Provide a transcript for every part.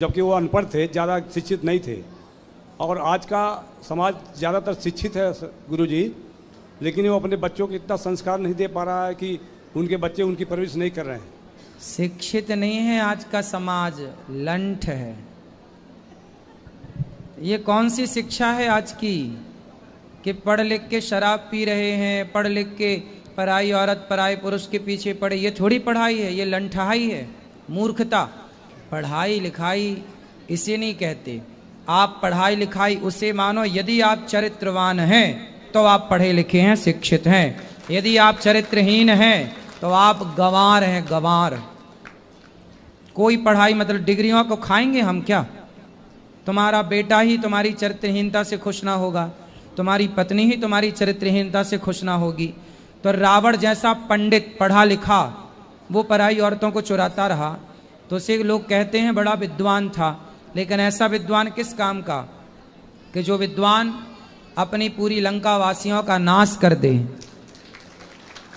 जबकि वो अनपढ़ थे, ज़्यादा शिक्षित नहीं थे। और आज का समाज ज़्यादातर शिक्षित है गुरुजी, लेकिन वो अपने बच्चों को इतना संस्कार नहीं दे पा रहा है कि उनके बच्चे उनकी परवरिश नहीं कर रहे हैं। शिक्षित नहीं है आज का समाज, लंठ है। ये कौन सी शिक्षा है आज की कि पढ़ लिख के शराब पी रहे हैं, पढ़ लिख के पराई औरत पराई पुरुष के पीछे पड़े। ये थोड़ी पढ़ाई है, ये लंठाई है, मूर्खता। पढ़ाई लिखाई इसे नहीं कहते। आप पढ़ाई लिखाई उसे मानो यदि आप चरित्रवान हैं तो आप पढ़े लिखे हैं, शिक्षित हैं। यदि आप चरित्रहीन हैं तो आप गंवार हैं, गंवार। कोई पढ़ाई मतलब डिग्रियों को खाएंगे हम क्या? तुम्हारा बेटा ही तुम्हारी चरित्रहीनता से खुश ना होगा, तुम्हारी पत्नी ही तुम्हारी चरित्रहीनता से खुश ना होगी। तो रावण जैसा पंडित पढ़ा लिखा वो पराई औरतों को चुराता रहा तो उसे लोग कहते हैं बड़ा विद्वान था। लेकिन ऐसा विद्वान किस काम का कि जो विद्वान अपनी पूरी लंका वासियों का नाश कर दे।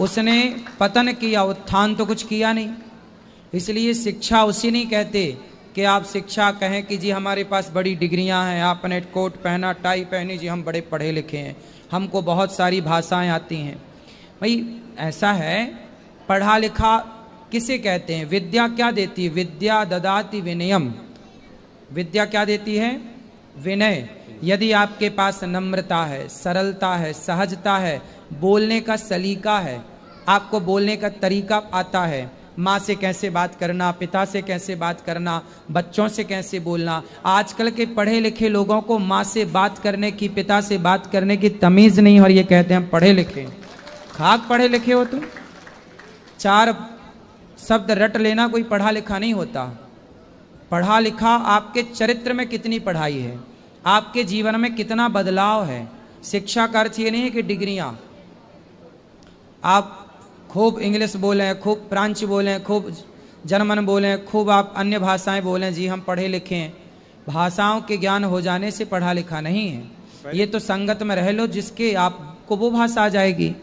उसने पतन किया, उत्थान तो कुछ किया नहीं। इसलिए शिक्षा उसी नहीं कहते कि आप शिक्षा कहें कि जी हमारे पास बड़ी डिग्रियां हैं, आपने कोट पहना टाई पहनी, जी हम बड़े पढ़े लिखे हैं, हमको बहुत सारी भाषाएं आती हैं। भाई ऐसा है, पढ़ा लिखा किसे कहते हैं? विद्या क्या देती है? विद्या ददाति विनयम। विद्या क्या देती है? विनय। यदि आपके पास नम्रता है, सरलता है, सहजता है, बोलने का सलीका है, आपको बोलने का तरीका आता है, माँ से कैसे बात करना, पिता से कैसे बात करना, बच्चों से कैसे बोलना। आजकल के पढ़े लिखे लोगों को माँ से बात करने की, पिता से बात करने की तमीज़ नहीं, और ये कहते हैं हम पढ़े लिखे। खाक पढ़े लिखे हो तुम? चार शब्द रट लेना कोई पढ़ा लिखा नहीं होता। पढ़ा लिखा आपके चरित्र में कितनी पढ़ाई है, आपके जीवन में कितना बदलाव है। शिक्षा का अर्थ ये नहीं है कि डिग्रियां, आप खूब इंग्लिश बोलें, खूब फ्रेंच बोलें, खूब जर्मन बोलें, खूब आप अन्य भाषाएं बोलें, जी हम पढ़े लिखे हैं। भाषाओं के ज्ञान हो जाने से पढ़ा लिखा नहीं है। ये तो संगत में रह लो जिसके आपको वो भाषा आ जाएगी।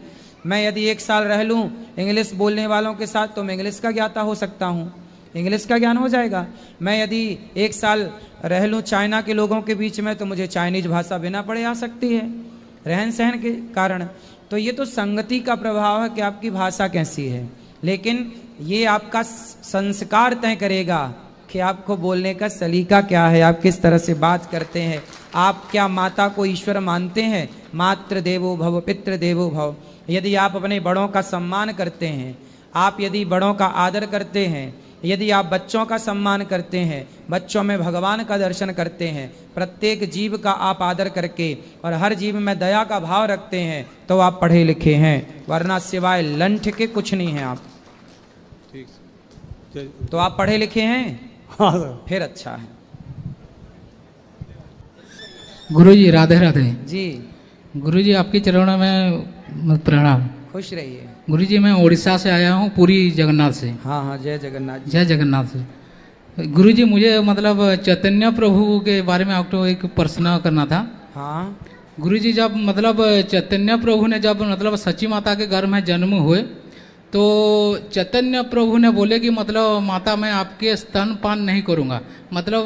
मैं यदि 1 साल रह लूँ इंग्लिश बोलने वालों के साथ तो मैं इंग्लिश का ज्ञाता हो सकता हूँ, इंग्लिश का ज्ञान हो जाएगा। मैं यदि 1 साल रह लूँ चाइना के लोगों के बीच में तो मुझे चाइनीज भाषा बिना पढ़े आ सकती है, रहन सहन के कारण। तो ये तो संगति का प्रभाव है कि आपकी भाषा कैसी है, लेकिन ये आपका संस्कार तय करेगा कि आपको बोलने का सलीका क्या है, आप किस तरह से बात करते हैं। आप क्या माता को ईश्वर मानते हैं? मातृ देवो भव, पितृ देवो भव। यदि आप अपने बड़ों का सम्मान करते हैं, आप यदि बड़ों का आदर करते हैं, यदि आप बच्चों का सम्मान करते हैं, बच्चों में भगवान का दर्शन करते हैं, प्रत्येक जीव का आप आदर करके और हर जीव में दया का भाव रखते हैं, तो आप पढ़े लिखे हैं। वरना सिवाय लंठ के कुछ नहीं हैं आप। ठीक, तो आप पढ़े लिखे हैं? हाँ सर। फिर अच्छा है। गुरुजी राधे राधे। जी गुरुजी आपके चरणों में प्रणाम। खुश रहिए। गुरुजी मैं उड़ीसा से आया हूँ, पुरी जगन्नाथ से। हाँ हाँ, जय जगन्नाथ। जय जगन्नाथ से। गुरुजी मुझे मतलब चैतन्य प्रभु के बारे में आपको एक प्रश्न करना था। हाँ गुरुजी, जब मतलब चैतन्य प्रभु ने जब मतलब सची माता के घर में जन्म हुए तो चैतन्य प्रभु ने बोले कि मतलब माता मैं आपके स्तनपान नहीं करूँगा। मतलब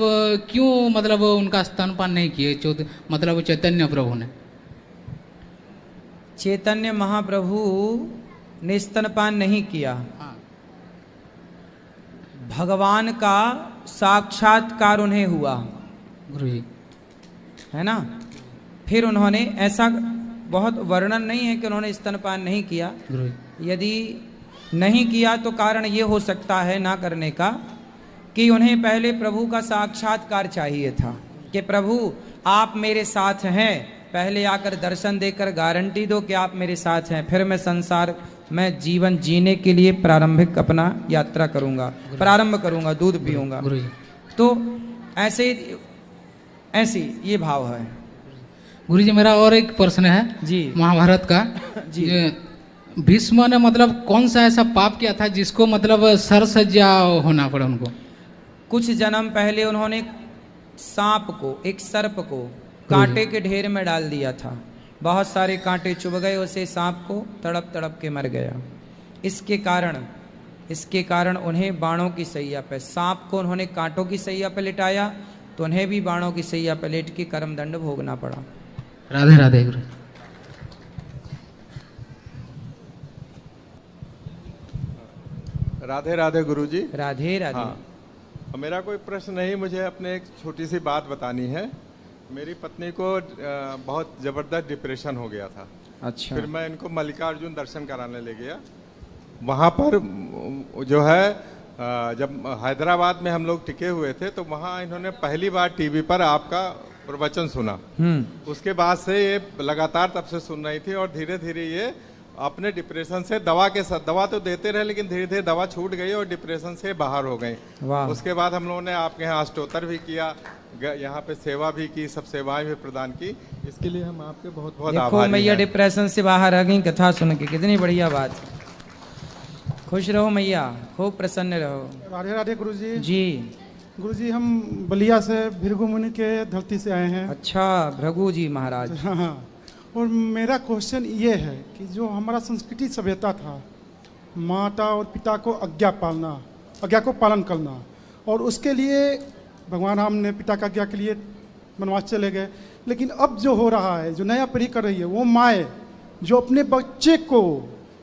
क्यों मतलब उनका स्तनपान नहीं किए मतलब चैतन्य प्रभु ने? चैतन्य महाप्रभु ने स्तनपान नहीं किया। भगवान का साक्षात्कार उन्हें हुआ गुरुजी, है ना। फिर उन्होंने ऐसा बहुत वर्णन नहीं है कि उन्होंने स्तनपान नहीं किया। गुरुजी यदि नहीं किया तो कारण ये हो सकता है ना करने का कि उन्हें पहले प्रभु का साक्षात्कार चाहिए था कि प्रभु आप मेरे साथ हैं, पहले आकर दर्शन देकर गारंटी दो कि आप मेरे साथ हैं, फिर मैं संसार में जीवन जीने के लिए प्रारंभिक अपना यात्रा करूंगा, प्रारंभ करूंगा, दूध पीऊंगा। तो ऐसे ये भाव है। गुरुजी मेरा और एक प्रश्न है जी महाभारत का। जी भीष्म ने मतलब कौन सा ऐसा पाप किया था जिसको मतलब सरसज्जा होना पड़ा उनको? कुछ जन्म पहले उन्होंने सांप को, एक सर्प को कांटे के ढेर में डाल दिया था। बहुत सारे कांटे चुभ गए उसे, सांप को तड़प तड़प के मर गया। इसके कारण इसके कारण उन्हें बाणों की सैया पे, सांप को उन्होंने कांटों की सैया पे लिटाया, तो उन्हें भी बाणों की सैया पे लेट के कर्मदंड भोगना पड़ा। राधे राधे गुरु। राधे राधे गुरुजी। राधे राधे। हाँ, मेरा कोई प्रश्न नहीं, मुझे अपने एक छोटी सी बात बतानी है। मेरी पत्नी को बहुत ज़बरदस्त डिप्रेशन हो गया था। अच्छा। फिर मैं इनको मल्लिकार्जुन दर्शन कराने ले गया। वहाँ पर जो है जब हैदराबाद में हम लोग टिके हुए थे तो वहाँ इन्होंने पहली बार टीवी पर आपका प्रवचन सुना। उसके बाद से ये लगातार तब से सुन रही थी और धीरे धीरे ये अपने डिप्रेशन से दवा तो देते रहे, लेकिन धीरे धीरे दवा छूट गई और डिप्रेशन से बाहर हो गई। उसके बाद हम लोगों ने आपके यहाँ अष्टोत्तर भी किया, यहाँ पे सेवा भी की, सब सेवाएं भी प्रदान की। इसके लिए हम आपके बहुत बहुत आभारी हैं। देखो मैया डिप्रेशन से बाहर आ गई कथा सुन के, कितनी बढ़िया बात। खुश रहो मैया, खूब प्रसन्न रहो। राधे राधे गुरुजी। जी गुरुजी, हम बलिया से भृगु मुनि के धरती से आए हैं। अच्छा, भृगु जी महाराज। हाँ, और मेरा क्वेश्चन ये है कि जो हमारा संस्कृति सभ्यता था, माता और पिता को आज्ञा को पालन करना, और उसके लिए भगवान राम ने पिता का आज्ञा के लिए वनवास चले गए। लेकिन अब जो हो रहा है, जो नया पीढ़ी कर रही है, वो माए जो अपने बच्चे को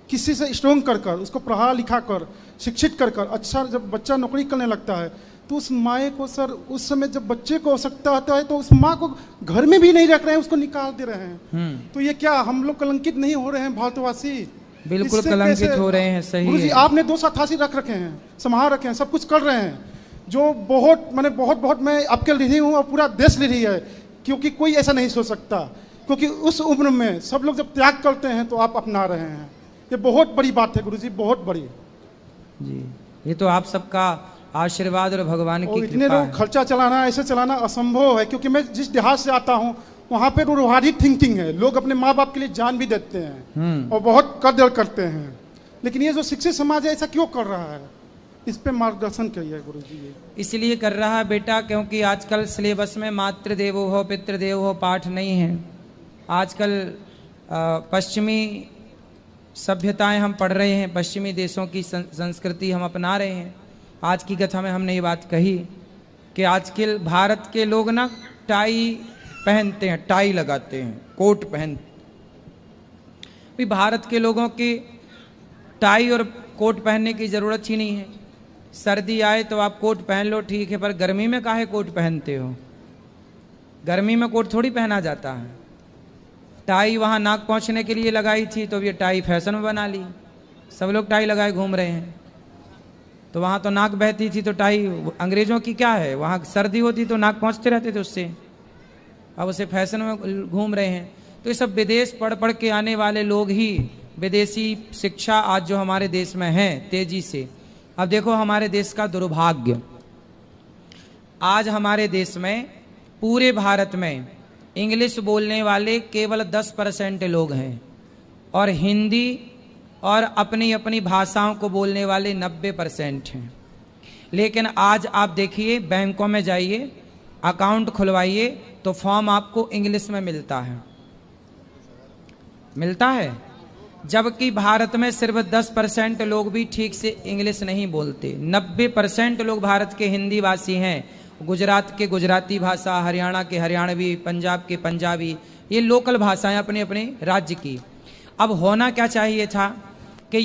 किसी से स्ट्रॉन्ग कर उसको पढ़ा लिखा कर शिक्षित कर अच्छा, जब बच्चा नौकरी करने लगता है तो उस माए को सर उस समय जब बच्चे को आवश्यकता होता है तो उस माँ को घर में भी नहीं रख रहे हैं, उसको निकाल दे रहे हैं। तो ये क्या हम लोग कलंकित नहीं हो रहे हैं भारतवासी? बिल्कुल कलंकित हो रहे हैं। सही गुरुजी, है। आपने 288 रख रखे हैं, संभाल रखे हैं, सब कुछ कर रहे हैं, जो बहुत मैंने बहुत मैं आपके ऋणी हूँ और पूरा देश ऋणी है, क्योंकि कोई ऐसा नहीं सोच सकता। क्योंकि उस उम्र में सब लोग जब त्याग करते हैं तो आप अपना रहे हैं। ये बहुत बड़ी बात है गुरुजी, बहुत बड़ी जी। ये तो आप सबका आशीर्वाद और भगवान की इतने कृपा लोग है। खर्चा चलाना, ऐसे चलाना असंभव है। क्योंकि मैं जिस देहात से आता हूँ वहाँ पे रूहानी थिंकिंग है, लोग अपने माँ बाप के लिए जान भी देते हैं और बहुत कदर करते हैं। लेकिन ये जो शिक्षित समाज है ऐसा क्यों कर रहा है? इस पे मार्गदर्शन करिए गुरुजी। इसलिए कर रहा है बेटा क्योंकि आजकल सिलेबस में मातृदेवो हो पितृदेवो हो पाठ नहीं है। आजकल पश्चिमी सभ्यताएं हम पढ़ रहे हैं, पश्चिमी देशों की संस्कृति हम अपना रहे हैं। आज की कथा में हमने ये बात कही कि आजकल भारत के लोग ना टाई पहनते हैं, टाई लगाते हैं, कोट भी भारत के लोगों की टाई और कोट पहनने की ज़रूरत ही नहीं है। सर्दी आए तो आप कोट पहन लो, ठीक है, पर गर्मी में काहे कोट पहनते हो? गर्मी में कोट थोड़ी पहना जाता है। टाई वहाँ नाक पहुँचने के लिए लगाई थी तो ये टाई फैशन में बना ली, सब लोग टाई लगाए घूम रहे हैं। तो वहाँ तो नाक बहती थी तो टाई अंग्रेजों की क्या है, वहाँ सर्दी होती तो नाक पहुँचते रहते थे उससे, अब उसे फैशन में घूम रहे हैं। तो ये सब विदेश पढ़ पढ़ के आने वाले लोग ही, विदेशी शिक्षा आज जो हमारे देश में है तेजी से। अब देखो हमारे देश का दुर्भाग्य, आज हमारे देश में पूरे भारत में इंग्लिश बोलने वाले केवल 10% लोग हैं और हिंदी और अपनी अपनी भाषाओं को बोलने वाले 90% हैं। लेकिन आज आप देखिए, बैंकों में जाइए, अकाउंट खुलवाइए तो फॉर्म आपको इंग्लिश में मिलता है, जबकि भारत में सिर्फ 10% लोग भी ठीक से इंग्लिश नहीं बोलते। 90% लोग भारत के हिंदी भाषी हैं, गुजरात के गुजराती भाषा, हरियाणा के हरियाणवी, पंजाब के पंजाबी, ये लोकल भाषाएं अपने अपने राज्य की। अब होना क्या चाहिए था कि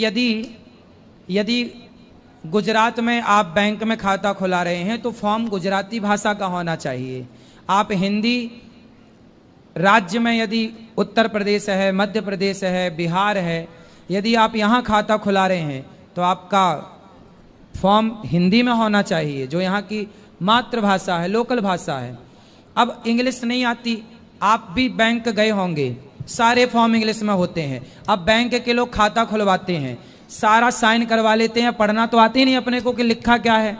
यदि गुजरात में आप बैंक में खाता खुला रहे हैं तो फॉर्म गुजराती भाषा का होना चाहिए। आप हिंदी राज्य में, यदि उत्तर प्रदेश है, मध्य प्रदेश है, बिहार है, यदि आप यहाँ खाता खुला रहे हैं तो आपका फॉर्म हिंदी में होना चाहिए, जो यहाँ की मातृभाषा है, लोकल भाषा है। अब इंग्लिश नहीं आती, आप भी बैंक गए होंगे, सारे फॉर्म इंग्लिश में होते हैं। अब बैंक के लोग खाता खुलवाते हैं, सारा साइन करवा लेते हैं, पढ़ना तो आते ही नहीं अपने को कि लिखा क्या है,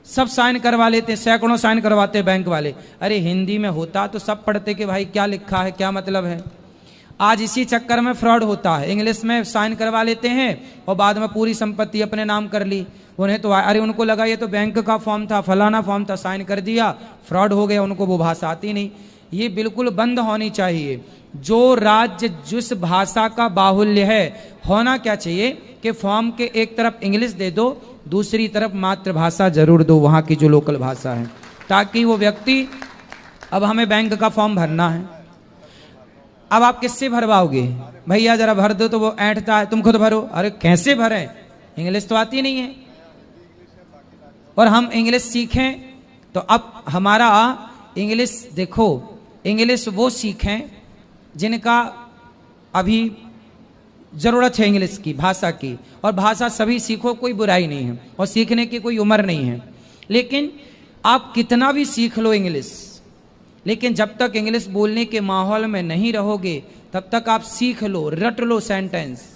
सब साइन करवा लेते हैं, सैकड़ों साइन करवाते हैं बैंक वाले। अरे हिंदी में होता तो सब पढ़ते कि भाई क्या लिखा है, क्या मतलब है। आज इसी चक्कर में फ्रॉड होता है, इंग्लिश में साइन करवा लेते हैं और बाद में पूरी संपत्ति अपने नाम कर ली। उन्हें तो अरे उनको लगा ये तो बैंक का फॉर्म था, फलाना फॉर्म था, साइन कर दिया, फ्रॉड हो गया, उनको वो भाषा आती नहीं। ये बिल्कुल बंद होनी चाहिए। जो राज्य जिस भाषा का बाहुल्य है, होना क्या चाहिए कि फॉर्म के एक तरफ इंग्लिश दे दो, दूसरी तरफ मातृभाषा जरूर दो, वहाँ की जो लोकल भाषा है, ताकि वो व्यक्ति, अब हमें बैंक का फॉर्म भरना है, अब आप किससे भरवाओगे? भैया जरा भर दो, तो वो ऐंठता है, तुम खुद भरो। अरे कैसे भरें, इंग्लिश तो आती नहीं है। और हम इंग्लिश सीखें तो अब हमारा इंग्लिश, देखो इंग्लिश वो सीखें जिनका अभी ज़रूरत है इंग्लिश की, भाषा की। और भाषा सभी सीखो, कोई बुराई नहीं है, और सीखने की कोई उम्र नहीं है। लेकिन आप कितना भी सीख लो इंग्लिश, लेकिन जब तक इंग्लिश बोलने के माहौल में नहीं रहोगे, तब तक आप सीख लो, रट लो सेंटेंस,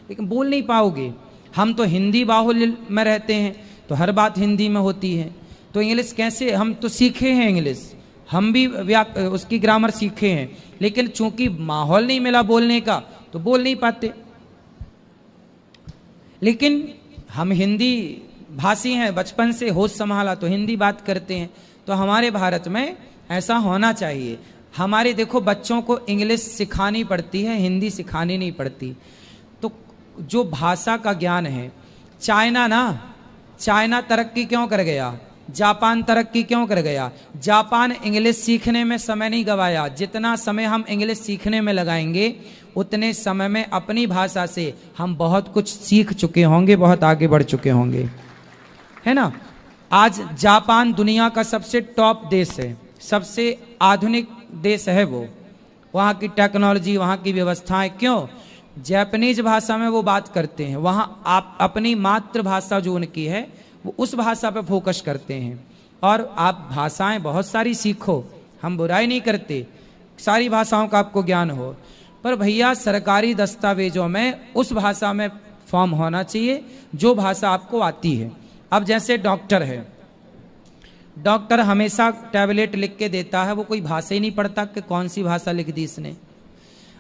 लेकिन बोल नहीं पाओगे। हम तो हिंदी बाहुल्य में रहते हैं, तो हर बात हिंदी में होती है, तो इंग्लिश कैसे? हम तो सीखे हैं इंग्लिश, हम भी उसकी ग्रामर सीखे हैं, लेकिन चूंकि माहौल नहीं मिला बोलने का, तो बोल नहीं पाते। लेकिन हम हिंदी भाषी हैं, बचपन से होश संभाला तो हिंदी बात करते हैं। तो हमारे भारत में ऐसा होना चाहिए। हमारे देखो बच्चों को इंग्लिश सिखानी पड़ती है, हिंदी सिखानी नहीं पड़ती। तो जो भाषा का ज्ञान है, चाइना तरक्की क्यों कर गया, जापान तरक्की क्यों कर गया? जापान इंग्लिश सीखने में समय नहीं गवाया। जितना समय हम इंग्लिश सीखने में लगाएंगे, उतने समय में अपनी भाषा से हम बहुत कुछ सीख चुके होंगे, बहुत आगे बढ़ चुके होंगे, है ना। आज जापान दुनिया का सबसे टॉप देश है, सबसे आधुनिक देश है वो। वहाँ की टेक्नोलॉजी, वहाँ की व्यवस्थाएं, क्यों? जापानीज भाषा में वो बात करते हैं। वहाँ आप अपनी मातृभाषा जो उनकी है, वो उस भाषा पे फोकस करते हैं। और आप भाषाएं बहुत सारी सीखो, हम बुराई नहीं करते, सारी भाषाओं का आपको ज्ञान हो, पर भैया सरकारी दस्तावेजों में उस भाषा में फॉर्म होना चाहिए जो भाषा आपको आती है। अब जैसे डॉक्टर है, डॉक्टर हमेशा टैबलेट लिख के देता है, वो कोई भाषा ही नहीं पढ़ता कि कौन सी भाषा लिख दी इसने।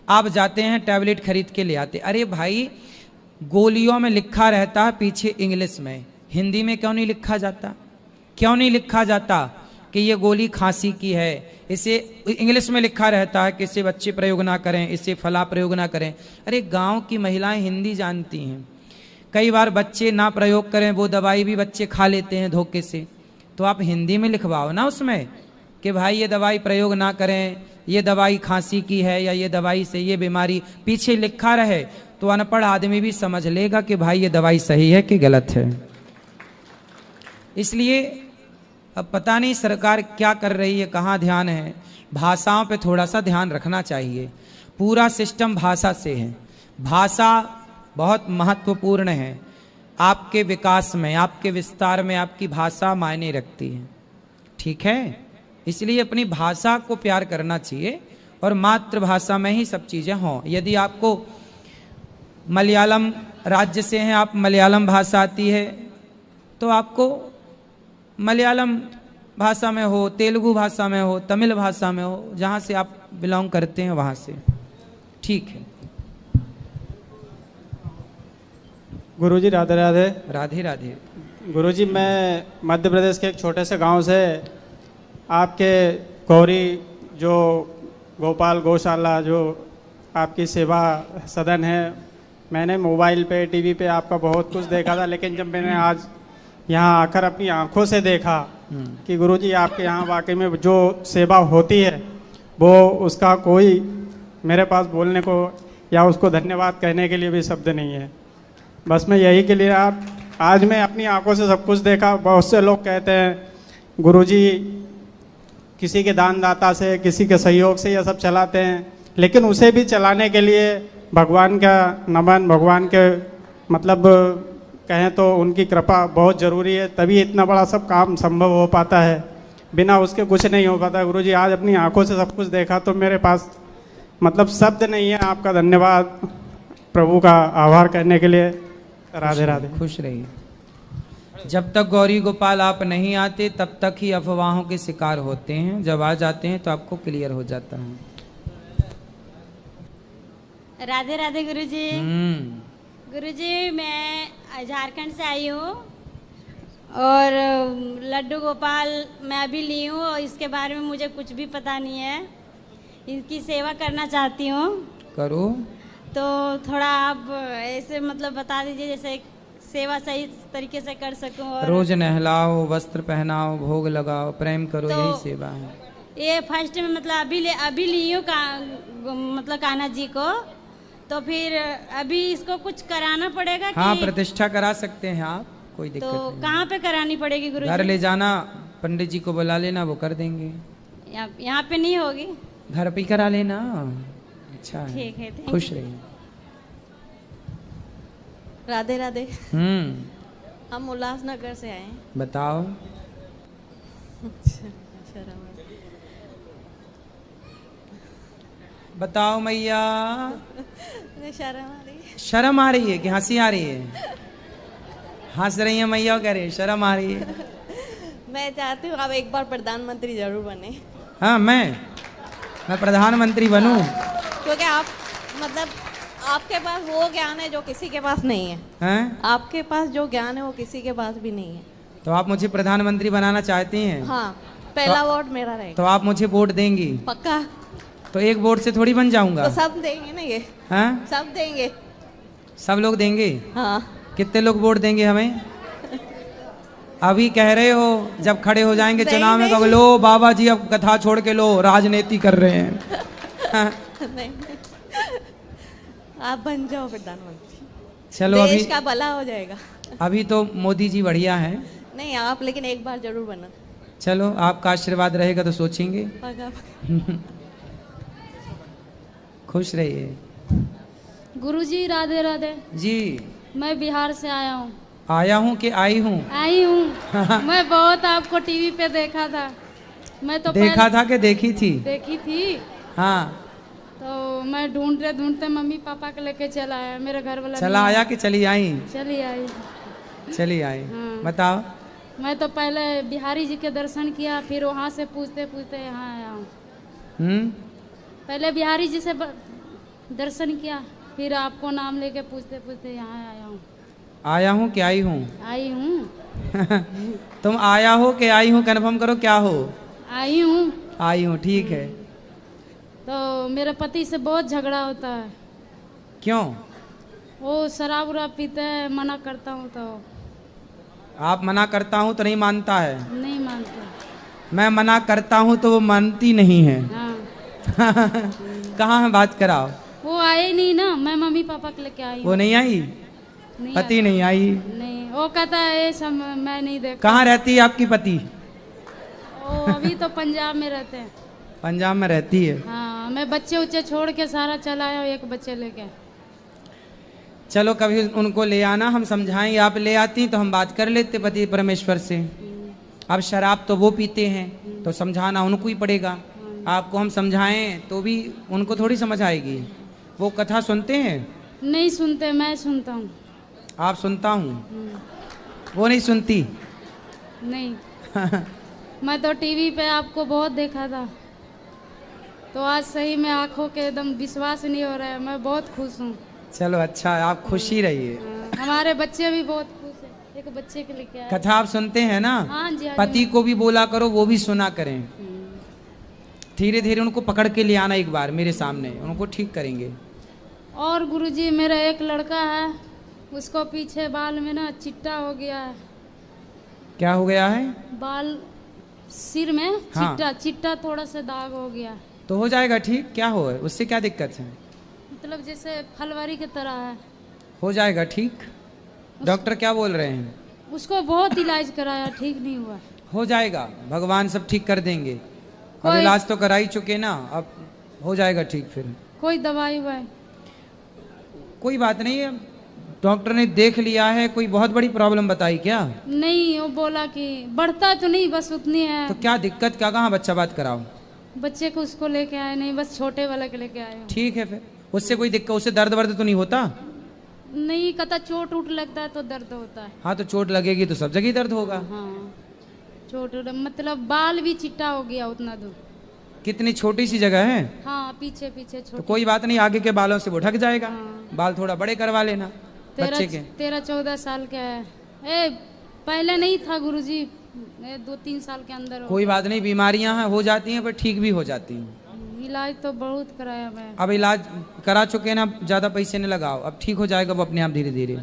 आप जाते हैं टैबलेट खरीद के ले आते, अरे भाई गोलियों में लिखा रहता है पीछे इंग्लिश में, हिंदी में क्यों नहीं लिखा जाता? क्यों नहीं लिखा जाता कि ये गोली खांसी की है? इसे इंग्लिश में लिखा रहता है कि इसे बच्चे प्रयोग ना करें, इसे फला प्रयोग ना करें। अरे गांव की महिलाएं हिंदी जानती हैं, कई बार बच्चे ना प्रयोग करें वो दवाई भी बच्चे खा लेते हैं धोखे से। तो आप हिंदी में लिखवाओ ना उसमें कि भाई ये दवाई प्रयोग ना करें, ये दवाई खांसी की है, या ये दवाई से ये बीमारी, पीछे लिखा रहे तो अनपढ़ आदमी भी समझ लेगा कि भाई ये दवाई सही है कि गलत है। इसलिए अब पता नहीं सरकार क्या कर रही है, कहाँ ध्यान है। भाषाओं पे थोड़ा सा ध्यान रखना चाहिए। पूरा सिस्टम भाषा से है, भाषा बहुत महत्वपूर्ण है आपके विकास में, आपके विस्तार में आपकी भाषा मायने रखती है, ठीक है। इसलिए अपनी भाषा को प्यार करना चाहिए और मातृभाषा में ही सब चीज़ें हों। यदि आपको मलयालम राज्य से हैं, आप मलयालम भाषा आती है, तो आपको मलयालम भाषा में हो, तेलुगु भाषा में हो, तमिल भाषा में हो, जहाँ से आप बिलोंग करते हैं वहाँ से, ठीक है। गुरुजी राधे राधे। राधे राधे। गुरुजी मैं मध्य प्रदेश के एक छोटे से गांव से आपके गौरी जो गोपाल गौशाला जो आपकी सेवा सदन है, मैंने मोबाइल पे टीवी पे आपका बहुत कुछ देखा था, लेकिन जब मैंने आज यहाँ आकर अपनी आंखों से देखा कि गुरुजी आपके यहाँ वाकई में जो सेवा होती है वो उसका कोई मेरे पास बोलने को या उसको धन्यवाद कहने के लिए भी शब्द नहीं है। बस मैं यही के लिए आज मैं अपनी आंखों से सब कुछ देखा। बहुत से लोग कहते हैं गुरुजी किसी के दानदाता से, किसी के सहयोग से ये सब चलाते हैं, लेकिन उसे भी चलाने के लिए भगवान का नमन, भगवान के मतलब कहें तो उनकी कृपा बहुत ज़रूरी है, तभी इतना बड़ा सब काम संभव हो पाता है, बिना उसके कुछ नहीं हो पाता। गुरुजी आज अपनी आंखों से सब कुछ देखा तो मेरे पास मतलब शब्द नहीं है आपका धन्यवाद, प्रभु का आभार करने के लिए। राधे राधे। खुश रहिए। जब तक गौरी गोपाल आप नहीं आते तब तक ही अफवाहों के शिकार होते हैं, जब आ जाते हैं तो आपको क्लियर हो जाता है। राधे राधे गुरुजी। गुरुजी मैं झारखंड से आई हूँ और लड्डू गोपाल मैं अभी ली हूँ और इसके बारे में मुझे कुछ भी पता नहीं है। इनकी सेवा करना चाहती हूँ। करो। तो थोड़ा आप ऐसे मतलब बता दीजिए जैसे सेवा सही तरीके से कर सकूं। और रोज नहलाओ, वस्त्र पहनाओ, भोग लगाओ, प्रेम करो, तो यही सेवा है। ये फर्स्ट में मतलब अभी ली हूँ मतलब कान्हा जी को, तो फिर अभी इसको कुछ कराना पड़ेगा कि? हाँ, प्रतिष्ठा करा सकते हैं आप, कोई दिक्कत तो नहीं। कहाँ पे करानी पड़ेगी गुरु घर जी? ले जाना, पंडित जी को बुला लेना, वो कर देंगे। यहाँ पे नहीं होगी? घर पे ही करा लेना। अच्छा है, ठीक है, thank खुश you। रहिए। राधे राधे। हम उल्लासनगर से आए हैं। बताओ। बताओ मैया। शर्म आ रही है। शर्म आ रही है कि हंसी आ रही है? हंस रही है मैया, कह रही है शर्म आ रही है। मैं चाहती हूँ आप एक बार प्रधानमंत्री जरूर बने। हाँ, मैं प्रधानमंत्री बनूं? क्योंकि आप मतलब आपके पास वो ज्ञान है जो किसी के पास नहीं है। हैं? आपके पास जो ज्ञान है वो किसी के पास भी नहीं है। तो आप मुझे प्रधानमंत्री बनाना चाहती हैं? हाँ, पहला वोट मेरा रहेगा। तो आप मुझे वोट देंगी? पक्का। तो एक वोट से थोड़ी बन जाऊंगा। तो सब देंगे ना ये? हैं? सब देंगे। सब लोग देंगे? हाँ। कितने लोग वोट देंगे हमें? अभी कह रहे हो, जब खड़े हो जाएंगे चुनाव में कहो लो बाबा जी अब कथा छोड़ के लो, राजनीति कर रहे हैं। नहीं, आप बन जाओ प्रधानमंत्री। चलो देश अभी का भला हो जाएगा। अभी तो मोदी जी बढ़िया हैं। नहीं आप लेकिन एक बार जरूर बना। चलो आपका आशीर्वाद रहेगा तो सोचेंगे। पक्का। खुश रहिए। गुरुजी राधे राधे। जी। मैं बिहार से आया हूँ। आया हूँ कि आई हूँ? आई हूँ। मैं बहुत आपको टीवी पे देखा था। मैं तो देखा था कि देखी थी? देखी थी। हाँ। तो मैं ढूंढते मम्मी पापा के लेके चला आया, मेरे घर वाला चला नहीं आया कि चली आई? चली आई। चली आई। हाँ। बताओ। मैं तो पहले बिहारी जी के दर्शन किया, फिर वहाँ से पूछते पूछते यहाँ आया हूँ। पहले बिहारी जी से दर्शन किया, फिर आपको नाम लेके पूछते पूछते यहाँ आया हूँ। आया हूँ कि आई हूँ? आई हूँ। तुम आया हो कि आई हूँ कन्फर्म करो, क्या हो? आई हूँ। आई हूँ, ठीक है। तो मेरे पति से बहुत झगड़ा होता है। क्यों? वो शराब उराब पीते हैं, मना करता हूँ तो आप मना करता हूँ तो नहीं मानता है? नहीं मानते। मैं मना करता हूँ तो वो मानती नहीं है। हाँ। कहाँ है, बात कराओ। वो आए नहीं ना, मैं मम्मी पापा के लेके आई हूँ। वो नहीं आई? नहीं पति नहीं आई? नहीं, वो कहता है सब मैं नहीं देखा। कहाँ रहती है आपकी पति? वो अभी तो पंजाब में रहते हैं। पंजाब में रहती है? हाँ, मैं बच्चे उच्चे छोड़ के सारा चला आया, एक बच्चे लेके। चलो कभी उनको ले आना, हम समझाएंगे। आप ले आती तो हम बात कर लेते पति परमेश्वर से। अब शराब तो वो पीते हैं तो समझाना उनको ही पड़ेगा। आपको हम समझाएं तो भी उनको थोड़ी समझ आएगी। वो कथा सुनते हैं? नहीं सुनते, मैं सुनता हूँ। आप सुनता हूँ, वो नहीं सुनती? नहीं। मैं तो टीवी पे आपको बहुत देखा था, तो आज सही में आंखों के एकदम विश्वास नहीं हो रहा है। मैं बहुत खुश हूँ। चलो अच्छा है, आप खुशी रहिए। हमारे बच्चे भी बहुत खुश हैं, एक बच्चे के लेके आए। कथा आप सुनते हैं ना? हाँ जी, हाँ पति जी। को भी बोला करो, वो भी सुना करें। धीरे धीरे उनको पकड़ के ले आना एक बार मेरे सामने, उनको ठीक करेंगे। और गुरुजी मेरा एक लड़का है, उसको पीछे बाल में ना चिट्टा हो गया है। क्या हो गया है? बाल सिर में हाँ। चिट्टा थोड़ा सा दाग हो गया। तो हो जाएगा ठीक, क्या हो, उससे क्या दिक्कत है? मतलब जैसे फलवरी की तरह है। हो जाएगा ठीक। डॉक्टर क्या बोल रहे हैं? उसको बहुत इलाज कराया, ठीक नहीं हुआ। हो जाएगा, भगवान सब ठीक कर देंगे। अब कोई- इलाज तो करा ही चुके ना, अब हो जाएगा ठीक। फिर कोई दवाई ववाई? कोई बात नहीं है, डॉक्टर ने देख लिया है। कोई बहुत बड़ी प्रॉब्लम बताई क्या? नहीं, वो बोला कि बढ़ता तो नहीं, बस उतनी है। तो क्या दिक्कत, क्या कहाँ बच्चा बात कराओ? बच्चे को उसको लेके आए नहीं, बस छोटे वाले के लेके आए हूँ। ठीक है, फिर उससे कोई दिक्कत, उससे दर्द वर्द तो नहीं होता? नहीं, कहता चोट उठ लगता है तो दर्द होता है। हाँ तो चोट लगेगी तो सब जगह दर्द होगा। हाँ, चोट मतलब बाल भी चिट्टा हो गया उतना दूर। कितनी छोटी सी जगह है। हाँ, पीछे पीछे तो छोटे। कोई बात नहीं, आगे के बालों से वो ढक जाएगा। हाँ। बाल थोड़ा बड़े करवा लेना बच्चे के। 13-14 साल का है। ए, पहले नहीं था गुरुजी, 2-3 साल के अंदर हो कोई बात नहीं, बीमारियां हैं, हो जाती हैं पर ठीक भी हो जाती हैं। इलाज तो बहुत कराया मैं। अब इलाज करा चुके हैं ना, ज़्यादा पैसे नहीं लगाओ, अब ठीक हो जाएगा वो अपने आप धीरे धीरे।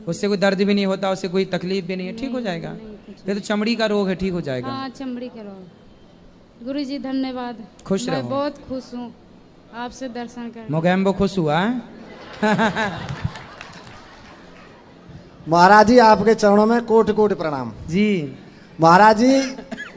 उससे कोई दर्द भी नहीं होता, उससे कोई तकलीफ भी नहीं है, ठीक हो जाएगा। ये तो चमड़ी का रोग है, ठीक हो जाएगा। हाँ, चमड़ी का रोग। गुरुजी धन्यवाद, खुश मैं रहो। बहुत खुश हूँ आपसे दर्शन कर। मोगैम्बो खुश हुआ है। महाराज जी आपके चरणों में कोटि कोटि प्रणाम जी। महाराज जी।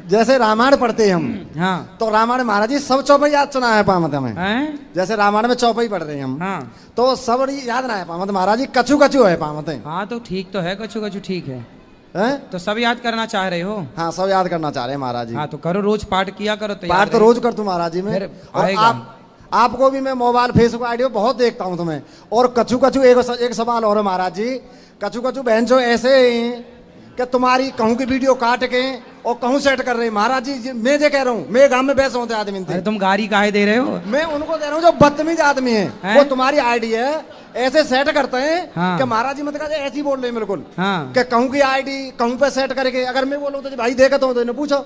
जैसे रामायण पढ़ते हैं हम, हाँ, तो रामायण महाराज जी सब चौपाई याद सुना है पामत हमें। हैं? जैसे रामायण में चौपाई पढ़ रहे हैं हम, हाँ तो सब याद ना है पामत महाराज जी, कछु कछु है पामत है। हाँ, तो ठीक तो है, कछु कछु ठीक है। हैं? तो सब याद करना चाह रहे हो? हाँ, सब याद करना चाह रहे हैं महाराज जी। हाँ, तो करो, रोज पाठ किया करो तो पाठ याद तो रहे। रोज कर तू महाराज जी में। फिर और आएगा। आपको भी मैं मोबाइल फेसबुक आईडी बहुत देखता हूँ तुम्हें। और कछु कछु एक सवाल और है महाराज जी। कछु कछु बहन जो ऐसे हैं कि तुम्हारी कहूँ की वीडियो काट के और कहूँ सेट कर रहे हैं महाराज जी। मैं जो कह रहा हूँ, मैं गांव में बैसे होते आदमी थे। अरे तुम गाड़ी काहे दे रहे हो? मैं उनको दे रहा हूँ जो बदतमीज आदमी है, वो तुम्हारी आईडी है ऐसे सेट करते हैं। हाँ। कि महाराज जी मतलब ऐसे ही बोल रहे हैं बिल्कुल। हाँ। कि कहूँ की आईडी कहूँ पे सेट करके, अगर मैं बोलूँ तो भाई देखा तो इन्हें पूछो।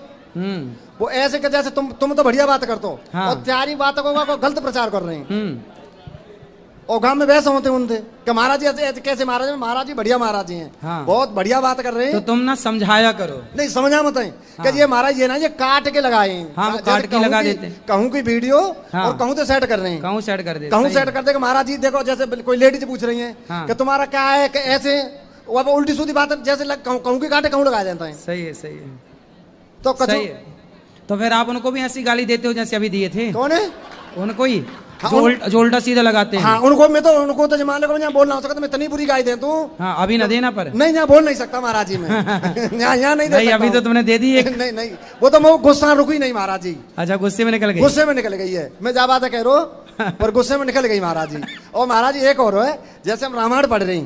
वो ऐसे कि जैसे तुम तो बढ़िया बात करते हो। हाँ। और त्यारी बातों को गलत प्रचार कर रहे हैं। और गांव में वैसे होते उनसे कि महाराज जी ऐसे कैसे महाराज, महाराज जी बढ़िया महाराज जी हैं। हाँ। बहुत बढ़िया बात कर रहे हैं। तो तुम ना समझाया करो। नहीं समझा मत है हाँ। कि ये महाराज ये ना ये काट के लगाए हैं। हाँ, वो जैसे काट के कहूँ लगा की- देते हैं। कहूँ की वीडियो। हाँ। और कहूँ तो सेट कर रहे हैं। कहूँ सेट कर दे, कहूँ सही सेट है। कर दे कि महाराज जी देखो, जैसे कोई लेडीज पूछ रही है हाँ। कि तुम्हारा क्या है, कि ऐसे वो उल्टी सीधी बात जैसे कहूँ की काटे कहूँ लगाया जाता है। सही है, सही है, तो सही है। तो फिर आप उनको भी ऐसी गाली देते हो जैसे अभी दिए थे? कौन है? उनको ही हाँ, जो उल्टा सीधा लगाते हैं। हाँ, उनको तो जमाने को यहाँ बोलना हो सकता, मैं इतनी बुरी गाली दे तू। हाँ, अभी ना देना पर। नहीं, यहाँ बोल नहीं सकता महाराज जी में। यहाँ नहीं दे नहीं, सकता अभी तो हूँ। तुमने दे दी एक। नहीं नहीं, वो तो मैं गुस्सा रुकी नहीं महाराज जी। अच्छा, गुस्से में निकल गई। गुस्से में निकल गई है, मैं जा बात कह रहा हूँ, पर गुस्से में निकल गई महाराज जी। और महाराज जी एक और है, जैसे हम रामायण पढ़ रही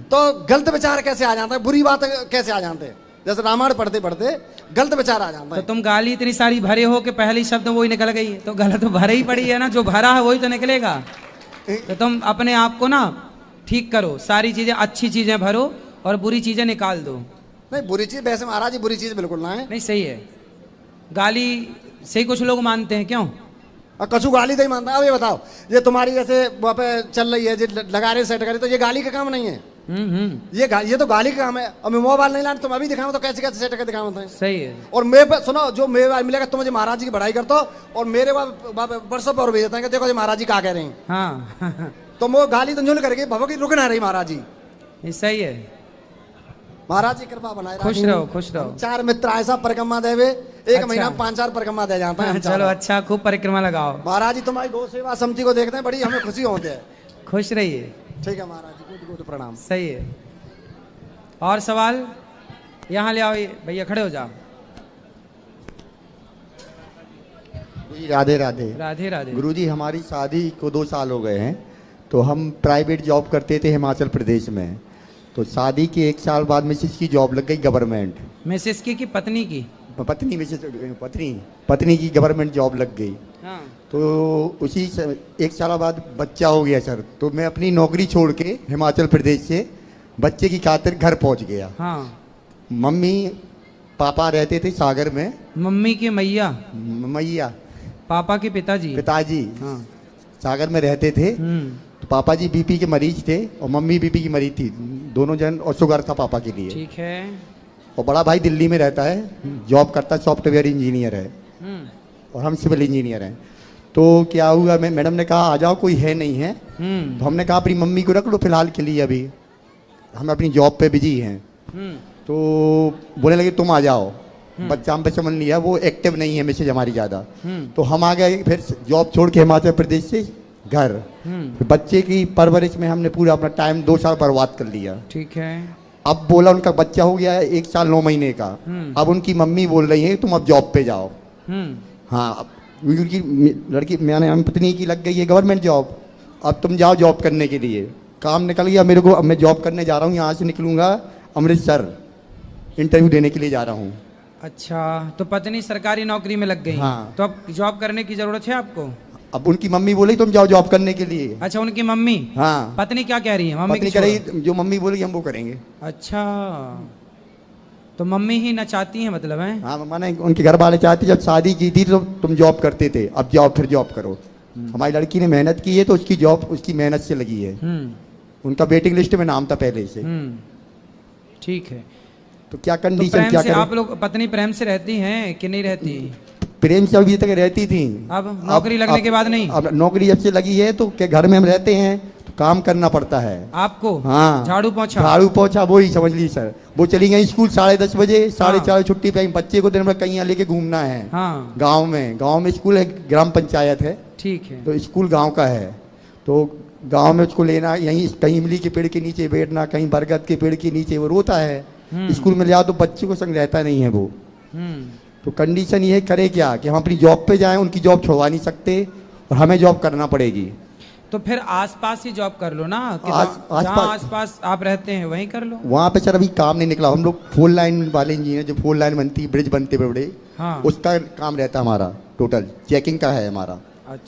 तो गलत विचार कैसे आ जाता है, बुरी बात कैसे आ जाते हैं। जैसे रामायण पढ़ते पढ़ते गलत विचार आ जाता तो है। तुम गाली इतनी सारी भरे हो कि पहली शब्द वही निकल गई है, तो गलत तो भरे ही पड़ी है ना, जो भरा है वही तो निकलेगा। तो तुम अपने आप को ना ठीक करो, सारी चीजें अच्छी चीजें भरो और बुरी चीजें निकाल दो। नहीं, बुरी चीज वैसे महाराज जी बुरी चीज बिल्कुल ना है। नहीं, सही है, गाली से ही कुछ लोग मानते हैं, क्यों? और कछु गाली नहीं मानता। अब ये बताओ, ये तुम्हारी जैसे वहाँ पे चल रही है, जो लगा रहे सेट करे, तो ये गाली का काम नहीं है। ये तो गाली का काम है। अब मैं मोबाइल नहीं लाना, तुम अभी दिखाओ तो कैसे कैसे सेट करके दिखाओ तो। सही है। और मैं सुनो, जो मेरे मिलेगा तुम मुझे महाराज जी की बढ़ाई करते हो, और मेरे व्हाट्सएप पर भेज देते हैं कि देखो जी महाराज जी क्या कह रहे हैं। हाँ। तो वो गाली तो झुल करके भगो की रुक ना रही महाराज जी। ये सही है। महाराज जी कृपा बनाए खुश रखें। रहो, खुश रहो। 4 मित्र ऐसा परिक्रमा देवे, एक अच्छा। महीना 5-4 परिक्रमा दे जाता है हम चलो चारों। अच्छा, खूब परिक्रमा लगाओ। महाराज जी तुम्हारी गौ सेवा समिति को देखते हैं, बड़ी हमें खुशी होती है। खुश रहिए। ठीक है महाराज जी, कोटि कोटि प्रणाम। सही है। और सवाल यहाँ ले आओ, ये भैया खड़े हो जाओ। राधे राधे। राधे राधे। गुरुजी, हमारी शादी को 2 साल हो गए हैं, तो हम प्राइवेट जॉब करते थे हिमाचल प्रदेश में। तो शादी के 1 साल बाद मिसेस की जॉब लग गई गवर्नमेंट। मिसेस की पत्नी की? पत्नी, मिसेस पत्नी की गवर्नमेंट जॉब लग गई। हाँ। तो उसी 1 साल बाद बच्चा हो गया सर। तो मैं अपनी नौकरी छोड़ के हिमाचल प्रदेश से बच्चे की खातिर घर पहुंच गया। हाँ। मम्मी पापा रहते थे सागर में। मम्मी की मैया? मैया। पापा के पिताजी? पिताजी हाँ। सागर में रहते थे। तो पापा जी बीपी के मरीज थे और मम्मी बीपी की मरीज थी, दोनों जन, और शुगर था पापा के लिए। ठीक है। और बड़ा भाई दिल्ली में रहता है, जॉब करता है, सॉफ्टवेयर इंजीनियर है, और हम सिविल इंजीनियर हैं। तो क्या हुआ, मैं मैडम ने कहा आ जाओ, कोई है नहीं है। तो हमने कहा अपनी मम्मी को रख लो फिलहाल के लिए, अभी हम अपनी जॉब पे बिजी हैं। तो बोलने लगे तुम आ जाओ। बच्चा हम पे समझ लिया, वो एक्टिव नहीं है मैसेज हमारी ज़्यादा। तो हम आ गए फिर जॉब छोड़ के हिमाचल प्रदेश से घर। बच्चे की परवरिश में हमने पूरा अपना टाइम 2 साल बर्बाद कर लिया। ठीक है। अब बोला उनका बच्चा हो गया है 1 साल 9 महीने का। अब उनकी मम्मी बोल रही है तुम अब जॉब पे जाओ। हाँ, उनकी लड़की मैंने हम पत्नी की लग गई है गवर्नमेंट जॉब, अब तुम जाओ जॉब करने के लिए। काम निकल गया मेरे को, अब मैं जॉब करने जा रहा हूँ, यहाँ से निकलूंगा अमृतसर, इंटरव्यू देने के लिए जा रहा हूँ। अच्छा, तो पत्नी सरकारी नौकरी में लग गई। हाँ। तो अब जॉब करने की जरूरत है आपको? अब उनकी मम्मी बोली तुम जाओ जॉब करने के लिए। अच्छा, उनकी मम्मी? हाँ। पत्नी क्या कह रही है? मम्मी पत्नी कह रही जो मम्मी बोली हम वो करेंगे। अच्छा, तो मम्मी ही नचाती हैं मतलब है? हाँ, मैंने उनके घर वाले चाहते जब शादी की थी तो तुम जॉब करते थे, अब जाओ फिर जॉब करो। हमारी लड़की ने मेहनत की है तो उसकी जॉब उसकी मेहनत से लगी है। उनका वेटिंग लिस्ट में नाम था पहले से। ठीक है। तो क्या तो कंडीशन प्रेम क्या से करें? आप लोग पत्नी प्रेम से रहती हैं कि नहीं रहती? प्रेम से अभी तक रहती थी। अब नौकरी लगने के बाद नहीं? अब नौकरी जब से लगी है तो क्या घर में हम रहते हैं तो काम करना पड़ता है आपको। हाँ, झाड़ू पोछा? झाड़ू पोछा वही समझ ली सर। वो चली गई स्कूल 10:30 बजे, 4:30 छुट्टी पे। बच्चे को दिन भर कहीं लेके घूमना है। हाँ। गाँव में स्कूल है, ग्राम पंचायत है। ठीक है। तो स्कूल गांव का है, तो गांव में उसको लेना, यहीं कहीं इमली के पेड़ के नीचे बैठना, कहीं बरगद के पेड़ के नीचे, वो रोता है। स्कूल में ले आओ तो बच्चे को संग रहता नहीं है वो। तो कंडीशन ये करे क्या कि हम अपनी जॉब पे जाएं, उनकी जॉब छोड़वा नहीं सकते और हमें जॉब करना पड़ेगी। तो फिर आसपास ही जॉब कर लो ना, कि आसपास आसपास आप रहते हैं वहीं कर लो। वहाँ पे सर अभी काम नहीं निकला। हम लोग 4 लाइन वाले इंजीनियर, जो 4 लाइन बनती है, ब्रिज बनते बड़े, हाँ। उसका काम रहता है हमारा। टोटल चेकिंग का है हमारा।